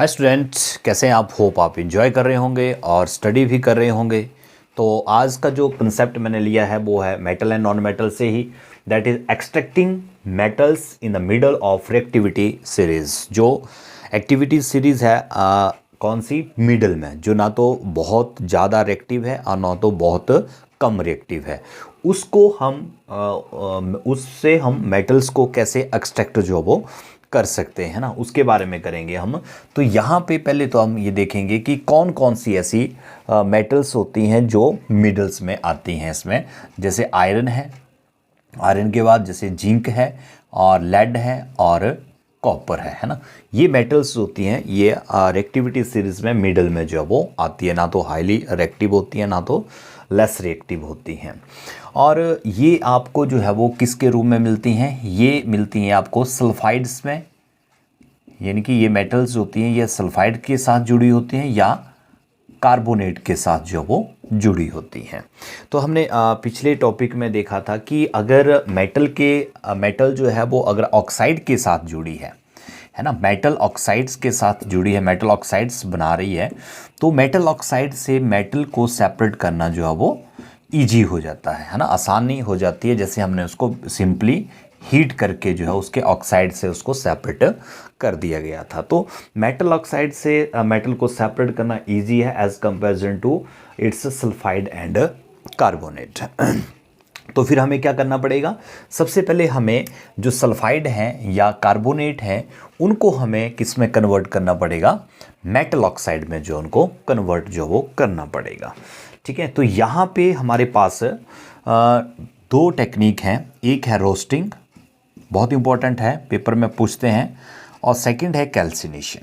Hi students, कैसे हैं आप। होप आप इंजॉय कर रहे होंगे और स्टडी भी कर रहे होंगे। तो आज का जो कंसेप्ट मैंने लिया है वो है मेटल एंड नॉन मेटल से ही, that is extracting metals in the middle of reactivity series. जो एक्टिविटी सीरीज है कौन सी, मिडल में, जो ना तो बहुत ज़्यादा रिएक्टिव है और ना तो बहुत कम रिएक्टिव है, उसको हम उससे हम मेटल्स को कैसे एक्सट्रैक्ट जो वो कर सकते हैं ना, उसके बारे में करेंगे हम। तो यहाँ पे पहले तो हम ये देखेंगे कि कौन कौन सी ऐसी मेटल्स होती हैं जो मिडल्स में आती हैं इसमें। जैसे आयरन है, आयरन के बाद जैसे जिंक है और लेड है और कॉपर है ना। ये मेटल्स होती हैं, ये रिएक्टिविटी सीरीज में मिडल में जो वो आती है, ना तो हाईली रिएक्टिव होती है ना तो लेस रिएक्टिव होती हैं। और ये आपको जो है वो किसके रूप में मिलती हैं, ये मिलती हैं आपको सल्फाइड्स में, यानी कि ये मेटल्स होती हैं ये सल्फाइड के साथ जुड़ी होती हैं या कार्बोनेट के साथ जो वो जुड़ी होती हैं। तो हमने पिछले टॉपिक में देखा था कि अगर मेटल जो है वो अगर ऑक्साइड के साथ जुड़ी है ना, मेटल ऑक्साइड्स के साथ जुड़ी है, मेटल ऑक्साइड्स बना रही है, तो मेटल ऑक्साइड से मेटल को सेपरेट करना जो है वो ईजी हो जाता है ना, आसानी हो जाती है। जैसे हमने उसको सिंपली हीट करके जो है उसके ऑक्साइड से उसको सेपरेट कर दिया गया था। तो मेटल ऑक्साइड से मेटल को सेपरेट करना इजी है as comparison to its sulphide and carbonate. तो फिर हमें क्या करना पड़ेगा, सबसे पहले हमें जो सल्फाइड हैं या कार्बोनेट हैं उनको हमें किस में कन्वर्ट करना पड़ेगा, मेटल ऑक्साइड में जो उनको कन्वर्ट जो वो करना पड़ेगा। ठीक है, तो यहाँ पे हमारे पास दो टेक्निक हैं, एक है रोस्टिंग, बहुत इंपॉर्टेंट है, पेपर में पूछते हैं, और सेकंड है कैल्सिनेशन।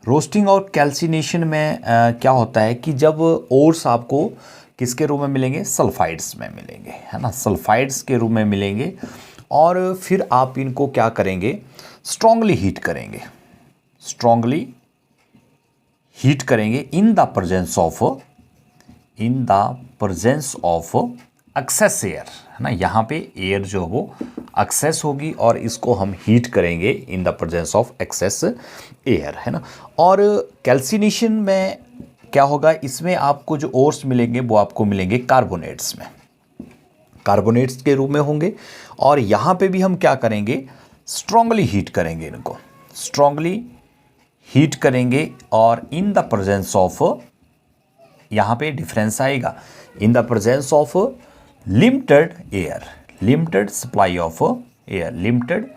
रोस्टिंग और कैल्सिनेशन में क्या होता है कि जब ओर्स आपको किसके रूप में मिलेंगे, सल्फाइड्स में मिलेंगे, है ना, सल्फाइड्स के रूप में मिलेंगे, और फिर आप इनको क्या करेंगे, स्ट्रांगली हीट करेंगे, स्ट्रांगली हीट करेंगे in the presence of excess air, है ना। यहाँ पे एयर जो वो एक्सेस होगी और इसको हम हीट करेंगे in the presence of excess air, है ना। और कैल्सिनेशन में क्या होगा, इसमें आपको जो ओर्स मिलेंगे वो आपको मिलेंगे कार्बोनेट्स में, कार्बोनेट्स के रूप में होंगे। और यहाँ पे भी हम क्या करेंगे, स्ट्रांगली हीट करेंगे, इनको स्ट्रांगली हीट करेंगे, और इन द प्रेजेंस ऑफ, यहाँ पे डिफरेंस आएगा, इन the presence of limited air, limited supply of air, limited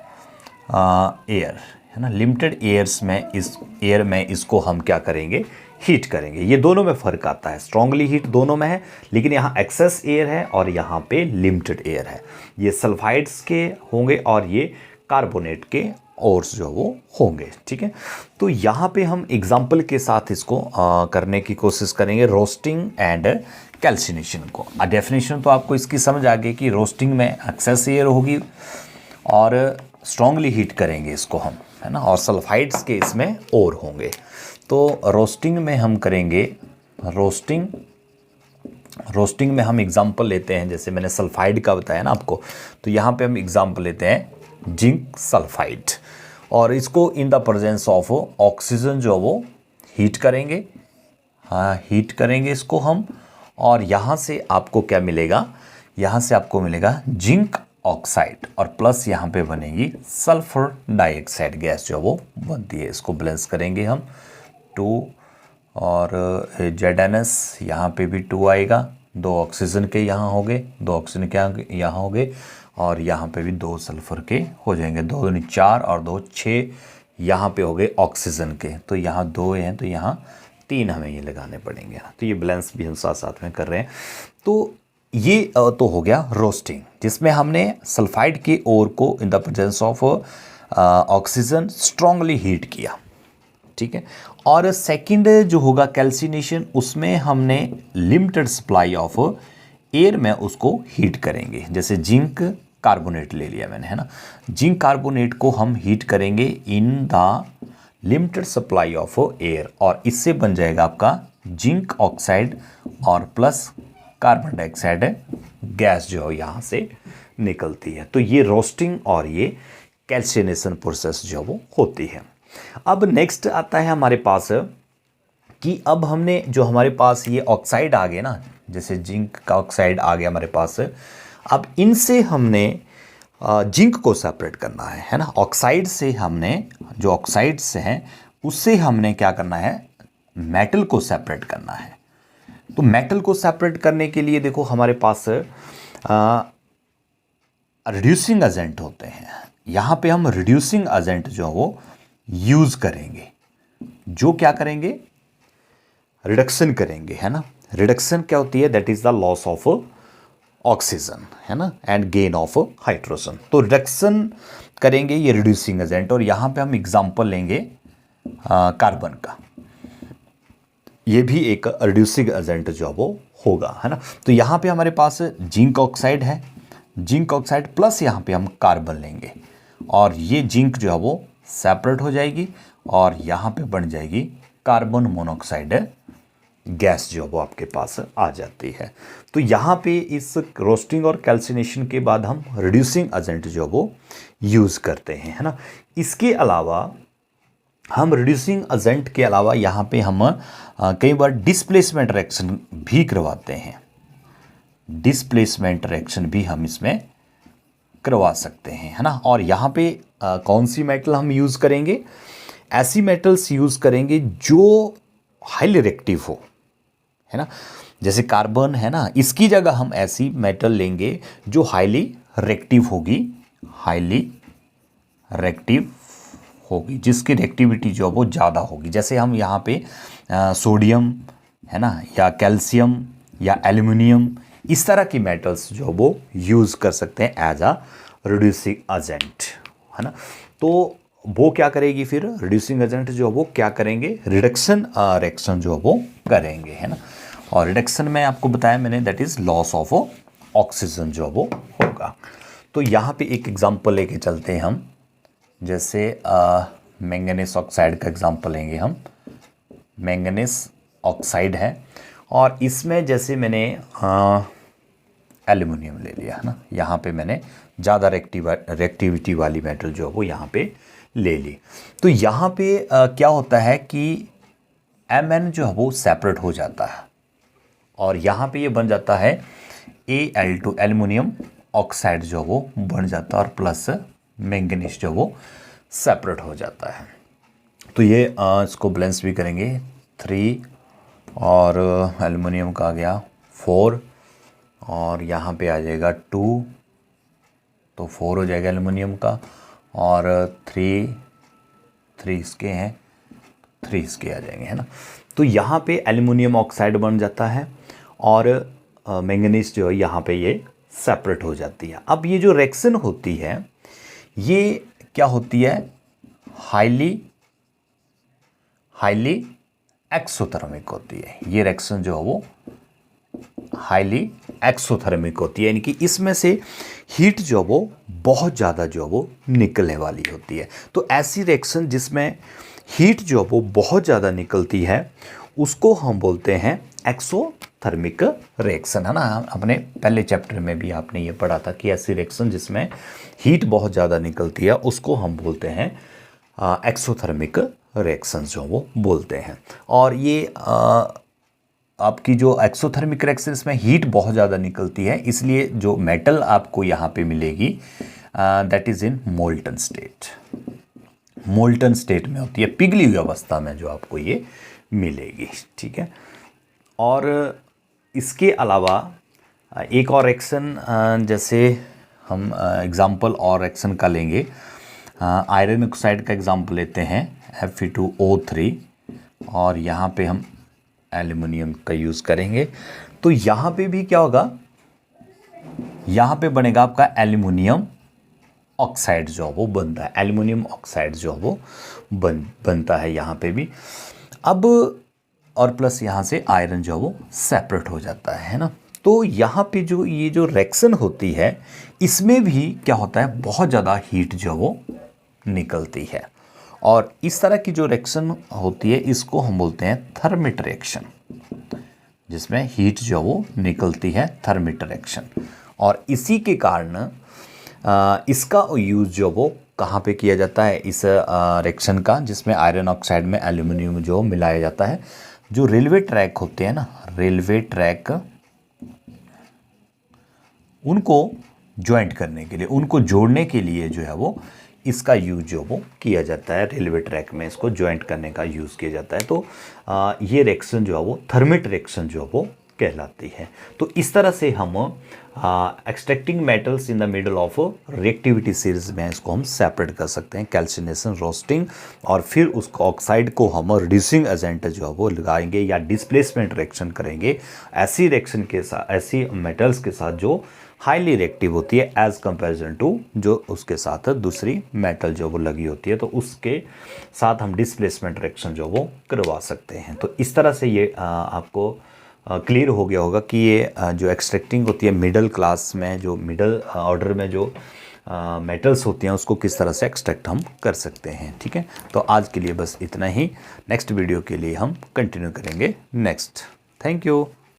air, है ना, लिमिटेड एयर्स में, इस एयर में इसको हम क्या करेंगे, हीट करेंगे। ये दोनों में फ़र्क आता है, स्ट्रांगली हीट दोनों में है, लेकिन यहाँ एक्सेस एयर है और यहाँ पे लिमिटेड एयर है। ये सल्फाइड्स के होंगे और ये कार्बोनेट के ओर्स जो वो होंगे। ठीक है, तो यहाँ पे हम एग्जाम्पल के साथ इसको करने की कोशिश करेंगे, रोस्टिंग एंड कैल्सिनेशन को। डेफिनेशन तो आपको इसकी समझ आ गई कि रोस्टिंग में एक्सेस एयर होगी और स्ट्रांगली हीट करेंगे इसको हम, है ना, और सल्फाइड्स के इसमें और होंगे। तो रोस्टिंग में हम करेंगे, रोस्टिंग में हम एग्जाम्पल लेते हैं, जैसे मैंने सल्फाइड का बताया ना आपको, तो यहाँ पे हम एग्जाम्पल लेते हैं जिंक सल्फाइड, और इसको इन द प्रेजेंस ऑफ ऑक्सीजन जो वो हीट करेंगे, हाँ हीट करेंगे इसको हम, और यहाँ से आपको क्या मिलेगा, यहाँ से आपको मिलेगा जिंक ऑक्साइड, और प्लस यहाँ पे बनेगी सल्फर डाइऑक्साइड गैस जो वो बनती है। इसको बैलेंस करेंगे हम 2, और ZnS यहाँ पे भी 2 आएगा, 2 ऑक्सीजन के यहाँ हो गए, 2 ऑक्सीजन के यहाँ हो गए, और यहाँ पे भी 2 सल्फर के हो जाएंगे, 2 दूनी 4 और 2 6 यहाँ पे हो गए ऑक्सीजन के। तो यहाँ 2 हैं तो यहाँ 3 हमें ये लगाने पड़ेंगे। तो ये बैलेंस भी हम साथ साथ में कर रहे हैं। तो ये तो हो गया रोस्टिंग, जिसमें हमने सल्फाइड के ओर को इन the presence of oxygen strongly heat किया। ठीक है, और सेकंड जो होगा कैल्सिनेशन, उसमें हमने लिमिटेड सप्लाई ऑफ एयर में उसको हीट करेंगे। जैसे जिंक कार्बोनेट ले लिया मैंने, है ना, जिंक कार्बोनेट को हम हीट करेंगे in the limited supply of air, और इससे बन जाएगा आपका जिंक ऑक्साइड और प्लस कार्बन डाइऑक्साइड गैस जो यहाँ से निकलती है। तो ये रोस्टिंग और ये कैल्सिनेशन प्रोसेस जो वो होती है। अब नेक्स्ट आता है हमारे पास कि अब हमने जो हमारे पास ये ऑक्साइड आ गए ना, जैसे जिंक का ऑक्साइड आ गया हमारे पास, अब इनसे हमने जिंक को सेपरेट करना है ना। ऑक्साइड से हमने जो ऑक्साइड्स हैं उससे हमने क्या करना है, मेटल को सेपरेट करना है। तो मेटल को सेपरेट करने के लिए देखो हमारे पास रिड्यूसिंग एजेंट होते हैं। यहाँ पे हम रिड्यूसिंग एजेंट जो वो यूज़ करेंगे, जो क्या करेंगे, रिडक्शन करेंगे, है ना। रिडक्शन क्या होती है, that is the loss of oxygen, है ना, एंड गेन ऑफ हाइड्रोजन। तो रिडक्शन करेंगे ये रिड्यूसिंग एजेंट, और यहाँ पे हम एग्जांपल लेंगे कार्बन का। ये भी एक रिड्यूसिंग एजेंट जो वो होगा, है ना। तो यहाँ पे हमारे पास जिंक ऑक्साइड है, जिंक ऑक्साइड प्लस यहाँ पे हम कार्बन लेंगे, और ये जिंक जो है वो सेपरेट हो जाएगी, और यहाँ पे बन जाएगी कार्बन मोनोऑक्साइड गैस जो वो आपके पास आ जाती है। तो यहाँ पे इस रोस्टिंग और कैल्सिनेशन के बाद हम रिड्यूसिंग एजेंट जो वो यूज़ करते हैं, है ना। इसके अलावा हम रिड्यूसिंग एजेंट के अलावा यहाँ पे हम कई बार डिस्प्लेसमेंट रिएक्शन भी करवाते हैं। डिस्प्लेसमेंट रिएक्शन भी हम इसमें करवा सकते हैं, है ना। और यहाँ पे कौन सी मेटल हम यूज़ करेंगे, ऐसी मेटल्स यूज़ करेंगे जो हाईली रिएक्टिव हो, है ना। जैसे कार्बन है ना, इसकी जगह हम ऐसी मेटल लेंगे जो हाईली रिएक्टिव होगी, हाईली रिएक्टिव होगी, जिसकी रिएक्टिविटी जो वो ज़्यादा होगी। जैसे हम यहाँ पे सोडियम, है ना, या कैल्शियम या एल्युमिनियम, इस तरह की मेटल्स जो वो यूज़ कर सकते हैं एज अ रिड्यूसिंग एजेंट, है ना। तो वो क्या करेगी फिर, रिड्यूसिंग एजेंट जो वो क्या करेंगे, रिडक्शन रिएक्शन जो वो करेंगे, है ना। और रिडक्शन में आपको बताया मैंने, that is loss of oxygen जो वो होगा। तो यहाँ पे एक एग्जांपल लेके चलते हैं हम, जैसे मैंगनीज ऑक्साइड का एग्जांपल लेंगे हम। मैंगनीज ऑक्साइड है, और इसमें जैसे मैंने एल्युमिनियम ले लिया, है ना। यहाँ पे मैंने ज़्यादा रिएक्टिविटी वाली मेटल जो है वो यहाँ पे ले ली। तो यहाँ पे क्या होता है कि Mn जो है वो सेपरेट हो जाता है, और यहाँ पे ये बन जाता है Al2, एल्युमिनियम ऑक्साइड जो वो बन जाता है, और प्लस मैंगनीज जो वो सेपरेट हो जाता है। तो ये इसको बैलेंस भी करेंगे, 3 और एल्युमिनियम का आ गया 4, और यहाँ पे आ जाएगा 2, तो 4 हो जाएगा एल्युमिनियम का, और 3 इसके हैं, 3 इसके आ जाएंगे, है ना। तो यहाँ पे एल्युमिनियम ऑक्साइड बन जाता है, और मैंगनीज जो है यहाँ पे ये सेपरेट हो जाती है। अब ये जो रिएक्शन होती है ये क्या होती है, हाईली एक्सोथर्मिक होती है। ये रिएक्शन जो है वो हाईली एक्सोथर्मिक होती है, यानी कि इसमें से हीट जो वो बहुत ज़्यादा जो वो निकलने वाली होती है। तो ऐसी रिएक्शन जिसमें हीट जो वो बहुत ज़्यादा निकलती है उसको हम बोलते हैं एक्सोथर्मिक रिएक्शन, है ना। अपने पहले चैप्टर में भी आपने ये पढ़ा था कि ऐसी रिएक्शन जिसमें हीट बहुत ज़्यादा निकलती है उसको हम बोलते हैं एक्सोथर्मिक रिएक्शन जो वो बोलते हैं। और ये आपकी जो एक्सोथर्मिक रिएक्शन में हीट बहुत ज़्यादा निकलती है, इसलिए जो मेटल आपको यहाँ पे मिलेगी that is in molten state. Molten state में होती है, पिघली हुई अवस्था में जो आपको ये मिलेगी, ठीक है। और इसके अलावा एक और रिएक्शन, जैसे हम एग्जांपल और रिएक्शन का लेंगे, आयरन ऑक्साइड का एग्जांपल लेते हैं Fe2O3, और यहाँ पे हम एल्युमिनियम का यूज़ करेंगे। तो यहाँ पे भी क्या होगा, यहाँ पे बनेगा आपका एल्युमिनियम ऑक्साइड जो वो बनता है, एल्युमिनियम ऑक्साइड जो वो बनता है यहाँ पे भी। अब और प्लस यहाँ से आयरन जो वो सेपरेट हो जाता है ना। तो यहाँ पे जो ये जो रिएक्शन होती है इसमें भी क्या होता है, बहुत ज़्यादा हीट जो वो निकलती है, और इस तरह की जो रिएक्शन होती है इसको हम बोलते हैं थर्मिट रिएक्शन, जिसमें हीट जो वो निकलती है, थर्मिट रिएक्शन। और इसी के कारण इसका यूज़ जो वो कहाँ पे किया जाता है इस रिएक्शन का, जिसमें आयरन ऑक्साइड में एल्यूमिनियम जो मिलाया जाता है। जो रेलवे ट्रैक होते हैं ना, रेलवे ट्रैक, उनको ज्वाइंट करने के लिए, उनको जोड़ने के लिए जो है वो इसका यूज जो वो किया जाता है। रेलवे ट्रैक में इसको ज्वाइंट करने का यूज़ किया जाता है। तो ये रिएक्शन जो है वो थर्मिट रिएक्शन जो है वो कहलाती है। तो इस तरह से हम extracting metals in the middle of reactivity series में इसको हम सेपरेट कर सकते हैं, कैल्सिनेशन, रोस्टिंग, और फिर उस ऑक्साइड को हम रिड्यूसिंग एजेंट जो है वो लगाएंगे या डिस्प्लेसमेंट रिएक्शन करेंगे ऐसी रिएक्शन के साथ, ऐसी मेटल्स के साथ जो हाईली रिएक्टिव होती है एज कंपैरिजन टू जो उसके साथ दूसरी मेटल जो वो लगी होती है, तो उसके साथ हम डिस्प्लेसमेंट रिएक्शन जो वो करवा सकते हैं। तो इस तरह से ये आपको क्लियर हो गया होगा कि ये जो एक्सट्रैक्टिंग होती है मिडल क्लास में, जो मिडल ऑर्डर में जो मेटल्स होती हैं उसको किस तरह से एक्सट्रैक्ट हम कर सकते हैं। ठीक है, तो आज के लिए बस इतना ही। नेक्स्ट वीडियो के लिए हम कंटिन्यू करेंगे नेक्स्ट। Thank you.